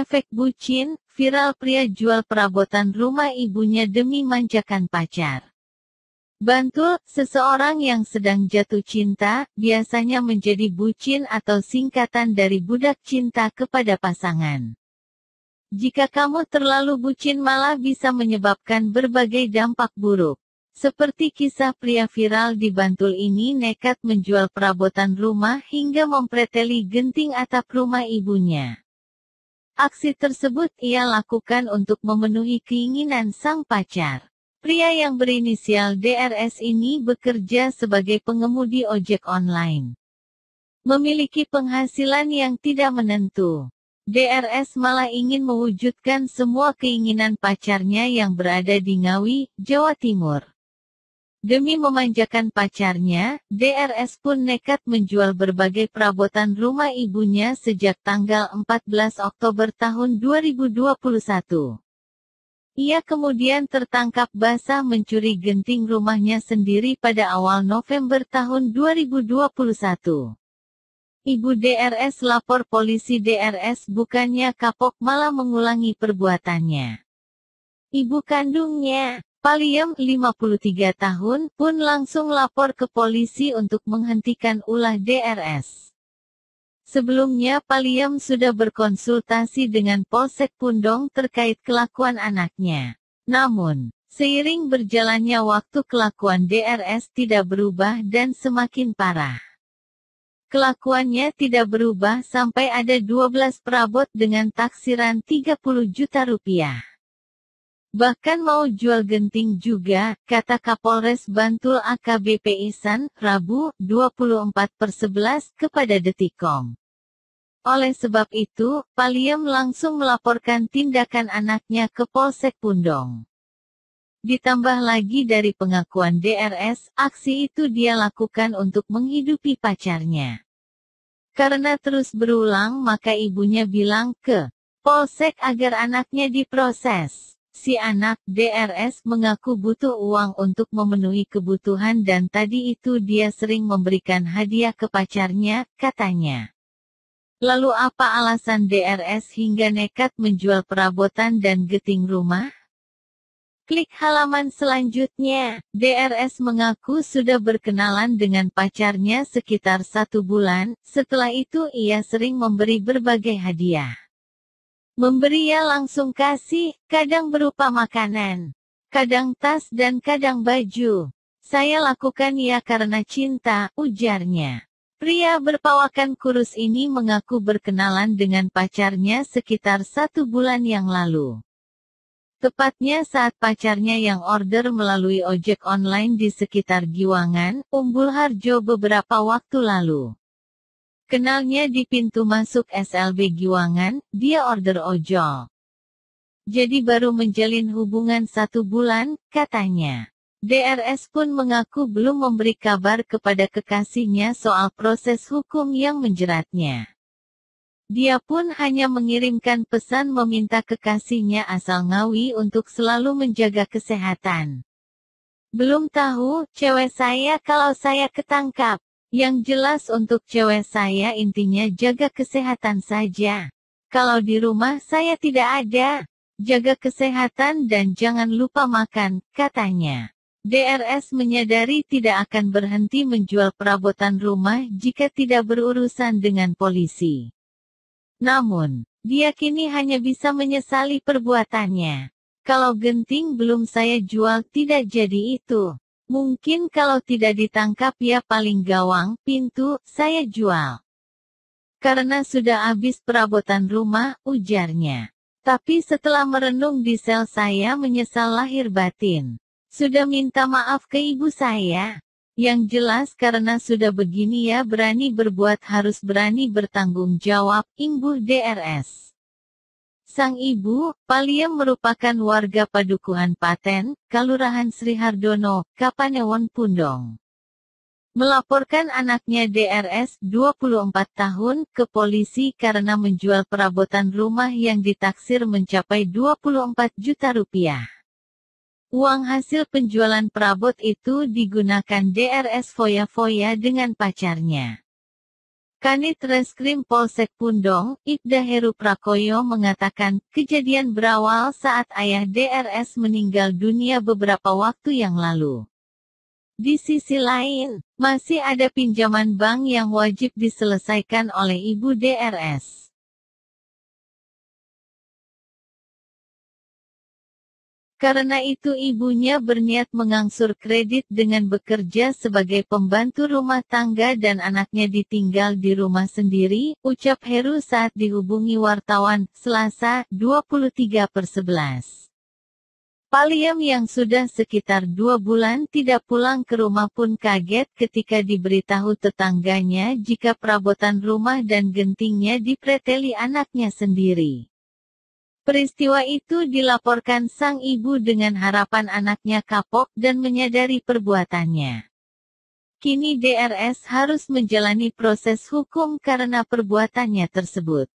Efek bucin, viral pria jual perabotan rumah ibunya demi manjakan pacar. Bantul, seseorang yang sedang jatuh cinta, biasanya menjadi bucin atau singkatan dari budak cinta kepada pasangan. Jika kamu terlalu bucin malah bisa menyebabkan berbagai dampak buruk. Seperti kisah pria viral di Bantul ini nekat menjual perabotan rumah hingga mempreteli genting atap rumah ibunya. Aksi tersebut ia lakukan untuk memenuhi keinginan sang pacar. Pria yang berinisial DRS ini bekerja sebagai pengemudi ojek online. Memiliki penghasilan yang tidak menentu. DRS malah ingin mewujudkan semua keinginan pacarnya yang berada di Ngawi, Jawa Timur. Demi memanjakan pacarnya, DRS pun nekat menjual berbagai perabotan rumah ibunya sejak tanggal 14 Oktober tahun 2021. Ia kemudian tertangkap basah mencuri genting rumahnya sendiri pada awal November tahun 2021. Ibu DRS lapor polisi. DRS bukannya kapok malah mengulangi perbuatannya. Ibu kandungnya, Paliem, 53 tahun, pun langsung lapor ke polisi untuk menghentikan ulah DRS. Sebelumnya Paliem sudah berkonsultasi dengan Polsek Pundong terkait kelakuan anaknya. Namun, seiring berjalannya waktu kelakuan DRS tidak berubah dan semakin parah. Kelakuannya tidak berubah sampai ada 12 perabot dengan taksiran 30 juta rupiah. Bahkan mau jual genting juga, kata Kapolres Bantul AKBP Ihsan, Rabu, 24/11 kepada Detikcom. Oleh sebab itu, Paliem langsung melaporkan tindakan anaknya ke Polsek Pundong. Ditambah lagi dari pengakuan DRS, aksi itu dia lakukan untuk menghidupi pacarnya. Karena terus berulang maka ibunya bilang ke Polsek agar anaknya diproses. Si anak, DRS, mengaku butuh uang untuk memenuhi kebutuhan dan tadi itu dia sering memberikan hadiah ke pacarnya, katanya. Lalu apa alasan DRS hingga nekat menjual perabotan dan genting rumah? Klik halaman selanjutnya. DRS mengaku sudah berkenalan dengan pacarnya sekitar 1 bulan, setelah itu ia sering memberi berbagai hadiah. Memberi langsung kasih, kadang berupa makanan, kadang tas dan kadang baju. Saya lakukan karena cinta, ujarnya. Pria berpawakan kurus ini mengaku berkenalan dengan pacarnya sekitar 1 bulan yang lalu. Tepatnya saat pacarnya yang order melalui ojek online di sekitar Giwangan, Umbul Harjo beberapa waktu lalu. Kenalnya di pintu masuk SLB Giwangan, dia order ojol. Jadi baru menjalin hubungan 1 bulan, katanya. DRS pun mengaku belum memberi kabar kepada kekasihnya soal proses hukum yang menjeratnya. Dia pun hanya mengirimkan pesan meminta kekasihnya asal Ngawi untuk selalu menjaga kesehatan. Belum tahu, cewek saya kalau saya ketangkap. Yang jelas untuk cewek saya intinya jaga kesehatan saja. Kalau di rumah saya tidak ada. Jaga kesehatan dan jangan lupa makan, katanya. DRS menyadari tidak akan berhenti menjual perabotan rumah jika tidak berurusan dengan polisi. Namun, dia kini hanya bisa menyesali perbuatannya. Kalau genting belum saya jual tidak jadi itu. Mungkin kalau tidak ditangkap paling gawang, pintu, saya jual. Karena sudah habis perabotan rumah, ujarnya. Tapi setelah merenung di sel saya menyesal lahir batin. Sudah minta maaf ke ibu saya. Yang jelas karena sudah begini berani berbuat harus berani bertanggung jawab, imbuh DRS. Sang ibu, Paliem merupakan warga Padukuhan Paten, Kalurahan Sri Hardono, Kapanewon Pundong. Melaporkan anaknya DRS, 24 tahun, ke polisi karena menjual perabotan rumah yang ditaksir mencapai 24 juta rupiah. Uang hasil penjualan perabot itu digunakan DRS foya-foya dengan pacarnya. Kanit Reskrim Polsek Pundong, Ibda Heru Prakoyo mengatakan, kejadian berawal saat ayah DRS meninggal dunia beberapa waktu yang lalu. Di sisi lain, masih ada pinjaman bank yang wajib diselesaikan oleh ibu DRS. Karena itu ibunya berniat mengangsur kredit dengan bekerja sebagai pembantu rumah tangga dan anaknya ditinggal di rumah sendiri, ucap Heru saat dihubungi wartawan, Selasa, 23/11. Paliem yang sudah sekitar 2 bulan tidak pulang ke rumah pun kaget ketika diberitahu tetangganya jika perabotan rumah dan gentingnya dipreteli anaknya sendiri. Peristiwa itu dilaporkan sang ibu dengan harapan anaknya kapok dan menyadari perbuatannya. Kini DRS harus menjalani proses hukum karena perbuatannya tersebut.